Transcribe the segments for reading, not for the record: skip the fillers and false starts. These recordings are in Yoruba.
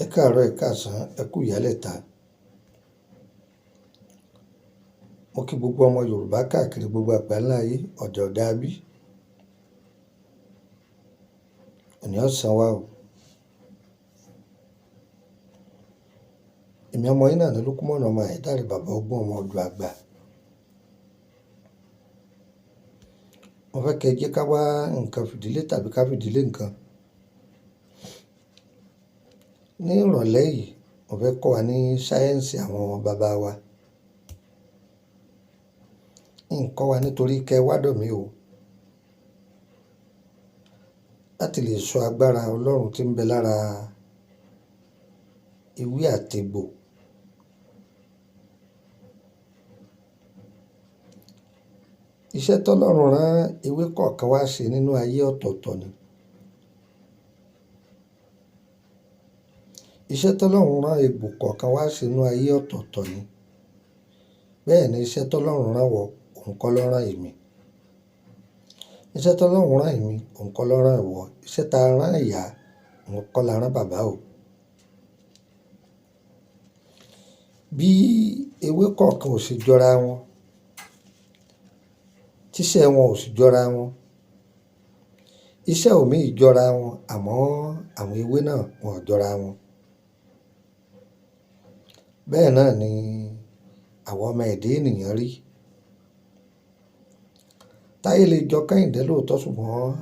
Ẹ káàárọ̀, ẹ káàsán, ẹ kú ìyálẹ̀ta. Mo kí gbogbo ọmọ Yorùbá káàkiri gbogbo àgbáńlá ayé, ọ̀dẹ̀ ọ̀dá bí. Òní ọ̀sán wa o. Èmi ọmọ yín náà ní Lúkúmọ̀nù ọmọ Àyádáre bàbá ọgbọ́n ọmọ ọdọ̀ àgbà. Mo fẹ́ kẹ́ ẹ jẹ́ ká wá nǹkan fìdílé tàbí ká fìdílé nǹkan. Ní ìrọ̀lẹ́ yìí, mo fẹ́ kọ́ wa ní sáyẹ́ǹsì àwọn bàbá wa. Nǹkan wa nítorí kẹ́ wádọ̀ mí o. Láti lè sọ agbára Ọlọ́run tí ń bẹ lára ewé àtegbò. Iṣẹ́ tọ́lọ́run rán ewé kọ̀ọ̀kan wá ṣe nínú ayé ọ̀tọ̀ọ̀tọ̀ ni. Iṣẹ́ tọ́lọ́run rán egbò kọ̀ọ̀kan wá ṣe nínú ayé ọ̀tọ̀ọ̀tọ̀ ni. Bẹ́ẹ̀ ni iṣẹ́ tọ́lọ́run rán wọ, òun kọ́ ló rán èmi. Iṣẹ́ tọ́lọ́run rán èmi, òun kọ́ ló rán ìwọ. Iṣẹ́ ta rán ìyá, òun kọ́ la rán bàbá o. Bí ewé kọ̀ọ̀kan ò sì jọra wọn, tíṣẹ́ wọn ò sì jọra wọn. Iṣẹ́ òmíì jọra wọn, àmọ́ àwọn ewé náà wọn ò jọra wọn. Bẹ́ẹ̀ náà ni àwọn ọmọ ẹ̀dá ènìyàn rí. Táyé lè jọ Kẹ́hìndé lóòótọ́, ṣùgbọ́n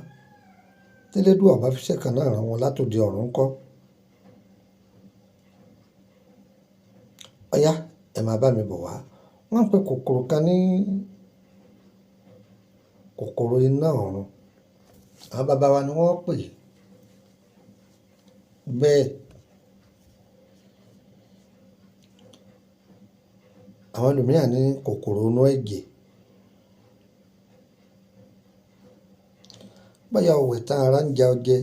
tẹ́lẹ́dùà bá fiṣẹ́ kan náà rán wọn látòde ọ̀run ńkọ́. Ọ̀yá, ẹ máa bá mi bọ̀ wá. Wọ́n ń pe kòkòrò kan ní kòkòrò iná ọ̀run. Àwọn bàbá wa ni wọ́n pè é bẹ́ẹ̀. Àwọn ẹlòmíràn ní kòkòrò inú ẹ̀jẹ̀. Bóyá ọ̀wẹ̀ tán ara ń ja ọjẹ́,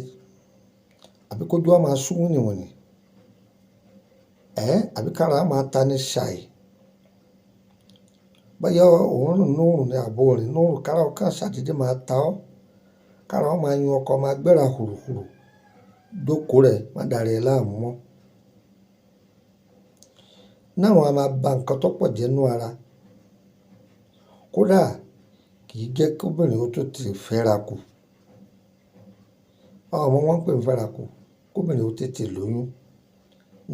àbí kójú á máa sú wìnìwìnì, àbí kára máa ta ní ṣàì. Bóyá òórùn nóòrùn ni àbò rìn nóòrùn, kára ọkàn ṣàdédé máa ta ọ́. Kára ó máa yún ọkọ máa gbéra hùrùhùrù. Jókòó rẹ̀ má dàrí ẹ láàmú mọ́. Náà wọn a máa ba nǹkan tó pọ̀ jẹ́ nú ara. Kódà kì í jẹ́ kí obìnrin ó tó ti fẹ́ra kù. Ọmọ wọn ń pè ń fẹ́ra kù, kóbìnrin ó tètè lóyún.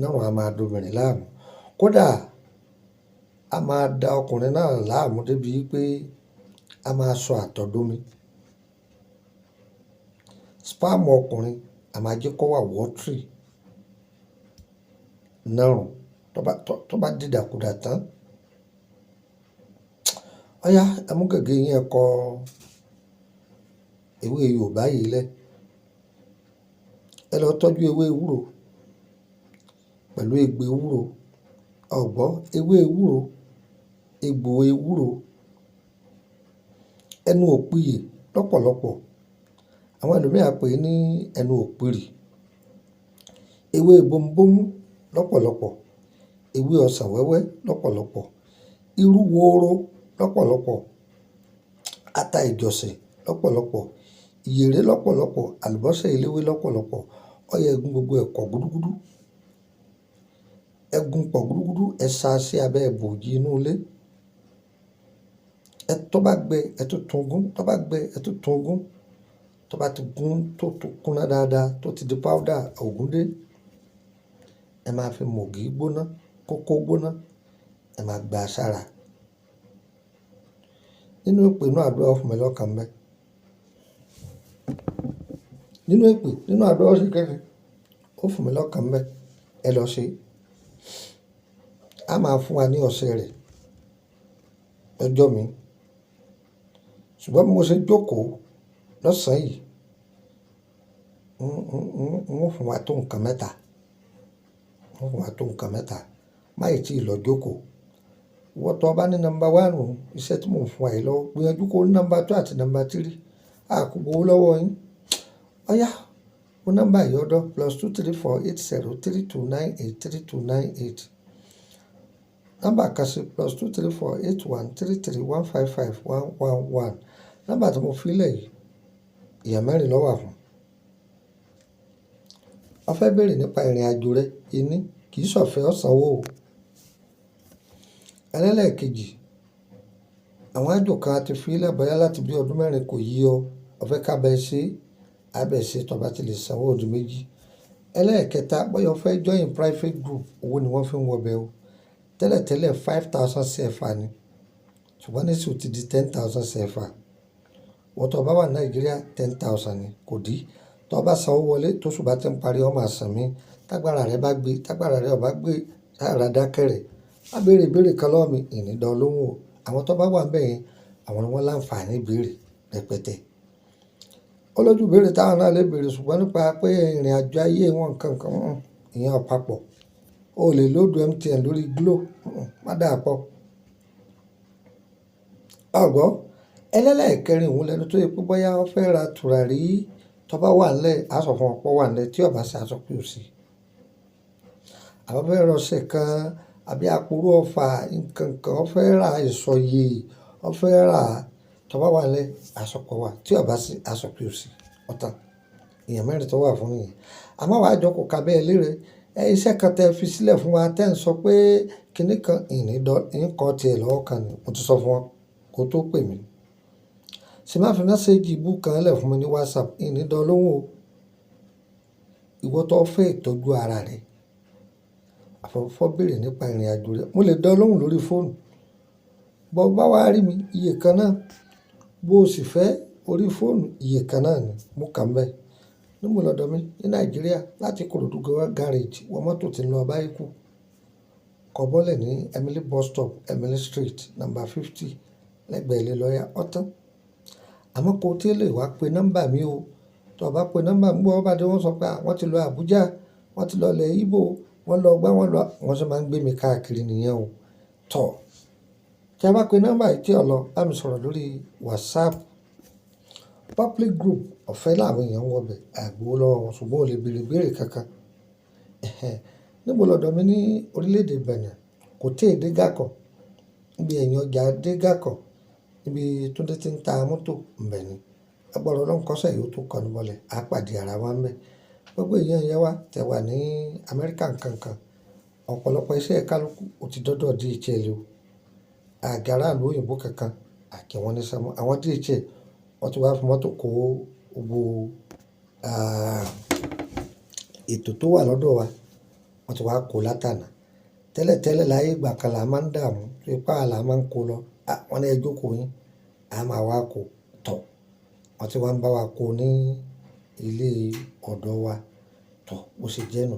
Náà wọn a máa dobìnrin láàmú. Kódà a máa da ọkùnrin náà láàmú débi pé a máa sọ àtọ̀ dómi. Spam ọkùnrin a máa jẹ́ kó wà watery. Nárùn tó bá dìdàkudà tán. Ọ̀yá, ẹ mú gègé yín, ẹ kọ ewé Yorùbá yìí lẹ̀. Ẹ lọ tọ́jú ewé ewúro pẹ̀lú egbò ewúro. Ọ̀gbọ́ ewé ewúro, egbò ewúro, ẹnu òpìyè lọ́pọ̀lọpọ̀. Àwọn ẹlòmíràn pè é ní ẹnu òpìrì. Ewé bomubómú lọ́pọ̀lọpọ̀. Ewé ọsàn wẹ́wẹ́ lọ́pọ̀lọpọ̀. Irú wooro lọ́pọ̀lọpọ̀. Ata ìjọ̀sìn lọ́pọ̀lọpọ̀. Ìyèré lọ́pọ̀lọpọ̀. Àlùbọ́sà eléwé lọ́pọ̀lọpọ̀. Ọ̀yá ẹ̀gún gbogbo ẹ̀kọ́ gúdúgúdú. Ẹ̀gún pọ̀ gúdúgúdú. Ẹ sa sí abẹ́ ibòji inú ilé. Tó bá gbẹ, ẹ tún tún gún. Tó bá gbẹ, ẹ tún tún gún. Tó bá ti gún tó kúnná dáadáa, tó ti di powder ògúndé, ẹ máa fi mọ̀gí gbóná, kókó gbóná, ẹ máa gbà sára. Nínú èpè, inú àdúrà ó fún mi lọ́kàn mẹ́. Nínú èpè, nínú àdúrà ó sì kẹ́rin, ó fún mi lọ́kàn mẹ́. Ẹ lọ ṣe. A máa fún wa ní ọ̀sẹ̀ rẹ̀ lọ́jọ́ mi. Ṣùgbọ́n bí mo ṣe jókòó lọ́sàn-án yìí, n ó fún wa tó nǹkan mẹ́ta. N ó fún wa tó nǹkan mẹ́ta. Má ì tí ì lọ jókòó. Ìwọ tó bá ní number 1 iṣẹ́ tí mò ń fún wa yìí lọ, gbìyànjú kó ní number 2 àti number 3. A kò gbowó lọ́wọ́ yín. Ọ̀yá, mo nọ́mbà yìí ọ̀dọ̀ +2348032983298. Nọ́mbà kan sí +2348133155111. Nọ́mbà tí mo fi lẹ̀ yìí, ìyá mẹ́rin ló wà fún. Ó fẹ́ béèrè nípa ìrìnàjò rẹ, ìní kì í ṣọ̀fẹ́ ó sanwó o. Ẹlẹ́ẹ̀kejì, àwọn àjò kan a ti fi lẹ̀ bóyá láti bí ọdún mẹ́rin kò yí ọ, ó fẹ́ ká bá ẹ ṣe, á bá ẹ ṣe tó bá ti lè sanwó ó di méjì. Ẹlẹ́ẹ̀kẹta, bóyá o fẹ́ join private group, owó ni wọ́n fi ń wọbẹ̀ o. Tẹ́lẹ̀tẹ́lẹ̀ 5,000 CFA ni, ṣùgbọ́n nísìnyí ó ti di 10,000 CFA. Wọ́n tó bá wà Nàìjíríà 10,000 ni, kò dí. Tó bá sanwó wọlé tó ṣù bá ti ń parí, ó máa san mí. Tágbára rẹ bá gbé, tágbára rẹ ò bá gbé, sára dákẹ́rẹ̀. Má béèrè ìbéèrè kan lọ́wọ́ mi, ìní dán ọ lóhùn o. Àwọn tó bá wà níbẹ̀ yẹn, àwọn ni wọ́n láǹfààní ìbéèrè rẹpẹtẹ. Ó lójú ìbéèrè táwọn náà lè béèrè, ṣùgbọ́n nípa pé ìrìnàjò ayé wọn nǹkan kan, ìyẹn ò papọ̀. O lè lóòdù MTN lórí Glo, má dàá pọ̀. Ọ̀gbọ́, ẹlẹ́ẹ̀kẹrin òun lẹni tó yẹ pé bóyá ó fẹ́ ra tùràrí, tó bá wà nílẹ̀, á sọ fún ọ pé ó wà nílẹ̀, tí ó bá ṣe á sọ pé ò sí. Àwọn fẹ́ ra ọṣẹ kan àbí àpòrò ọfà nǹkan kan, ó fẹ́ ra ìsọ̀yè, ó fẹ́ ra, tó bá wà nílẹ̀, á sọ pé ó wà, tí ó bá sí, á sọ pé ò sí. Ọ̀tàn, èèyàn mẹ́rin tó wà fún nìyẹn. Àmọ́ wàá jọ kò ka bẹ́ẹ̀ lérè. Iṣẹ́ kan tẹ fi sílẹ̀ fún wa tẹ́ ń sọ pé kíní kan ìní kọ́ tiẹ̀ lọ́wọ́ kan ni, mo ti sọ fún wọn kó tó pè mí. Sì má fi mẹ́sẹ́jì ìbú kan lẹ̀ fún mi ní WhatsApp, ìní dán lóhùn o. Ìwọ tó fẹ́ ìtọ́jú ara rẹ, àfọwọ́fọ́ béèrè nípa ìrìnàjò rẹ, mo lè dán lóhùn lórí fóònù. Bọ́ bá wá rí mi, iye kan náà. Bó o sì fẹ́ orí fóònù, iye kan náà ni, mo kà ń bẹ̀. Níbo lọ́dọ̀ mi ní Nàìjíríà láti Ìkòròdú garage, wọ mọ́tò tí ń lọ báyìí kù. Kọ̀ bọ́lẹ̀ ní Emily bus stop, Emily Street, number 50, lẹ́gbẹ̀ẹ́ ilé lọ́yà ọ̀tán. Àmọ́ kó tí lè wá pe nọ́mbà mi o. Tó bá pe nọ́mbà mi, bó bá dé wọ́n sọ pé wọ́n ti lọ Abuja, wọ́n ti lọ ilẹ̀ Igbo, wọ́n lọ gbá wọn lọ, wọ́n sì máa ń gbé mi káàkiri nìyẹn o. Tọ̀, tí a bá pe nọ́mbà yìí tí ọ lọ, bá mi sọ̀rọ̀ lórí WhatsApp. Public group ọ̀fẹ́ làwọn èèyàn ń wọbẹ̀, àgbò lọ́wọ́ wọn, ṣùgbọ́n o lè béèrè ìbéèrè kankan. Níbo lọ́dọ̀ mi ní orílẹ̀-èdè Benin, kò tí ì dé Gàkọ̀, níbi ẹ̀yìn ọjà dé Gàkọ̀, níbi Túndé tí ń ta mọ́tò ńbẹ̀ ni. Agbára Ọlọ́run kọ́sẹ̀ yóò tó kọ́ni bọ́lẹ̀, á pàdé ara wa ńbẹ̀. Gbogbo èèyàn yẹn wá tẹ̀ wà ní Amẹ́ríkà nǹkankan. Ọ̀pọ̀lọpọ̀ iṣẹ́ kálukú ó ti dọ́dọ̀ DHL o. Àgàrà ìlú òyìnbó kankan, àkí wọn ní sẹ́mu. Àwọn DHL wọ́n ti wá fi mọ́tò kó gbogbo ètò tó wà lọ́dọ̀ wa, wọ́n ti wá kó látàná. Tẹ́lẹ̀tẹ́lẹ̀ láyé ìgbà kan là máa ń dààmú, tó ipá là máa ń kó lọ. Wọ́n ní ẹ jókòó yín, a máa wá kó tọ̀. Wọ́n ti wá ń bá wa kó ní ilé ọ̀dọ̀ wa tọ̀, bó ṣe jẹ́ nù.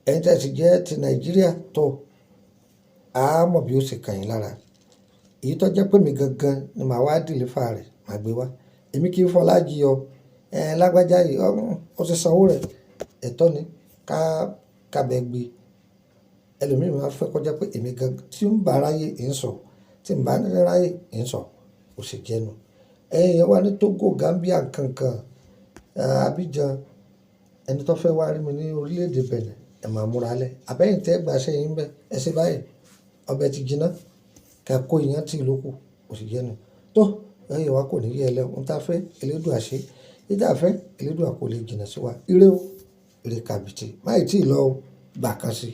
Ẹ̀yin tí ẹ sì jẹ́ ti Nàìjíríà tọ̀, a mọ̀ bí ó ṣe kàn yín lára. Èyí tó jẹ́ pé mi gangan ni màá wá deliver rẹ̀, màá gbé wá. Èmi kì í fọlá jí ọ. Lágbájá yìí, ó ti sanwó rẹ̀, ẹ̀tọ́ ni ká bẹ gbé. Ẹlòmíràn máa fẹ́ kọjá pé èmi gangan tí ń bá ráyè ń sọ, tí ń bá ráyè ń sọ, ó ṣe jẹ́ nù. Ẹ̀yin wá ní Togo, Gambia nǹkankan, Abidjan, ẹni tó fẹ́ wá rí mi ní orílẹ̀-èdè Benin, ẹ máa múra lẹ̀. Àbẹ́yìn tẹ́ gbà ṣe yín bẹ́ẹ̀, ẹ ṣe báyìí, ọbẹ̀ ti jiná, kí a kó ìyẹn tí ìlú kù, ó sì jẹ́ nù. Tó, ẹ̀yin wá kò ní yẹ ẹlẹ́, ohun tá a fẹ́, Elédùà ṣe. Ìdí a fẹ́, Elédùà kò lè jìnnà sí wa. Ire o, ire kàbìtì, má ì tí ì lọ o, gbà kan sí.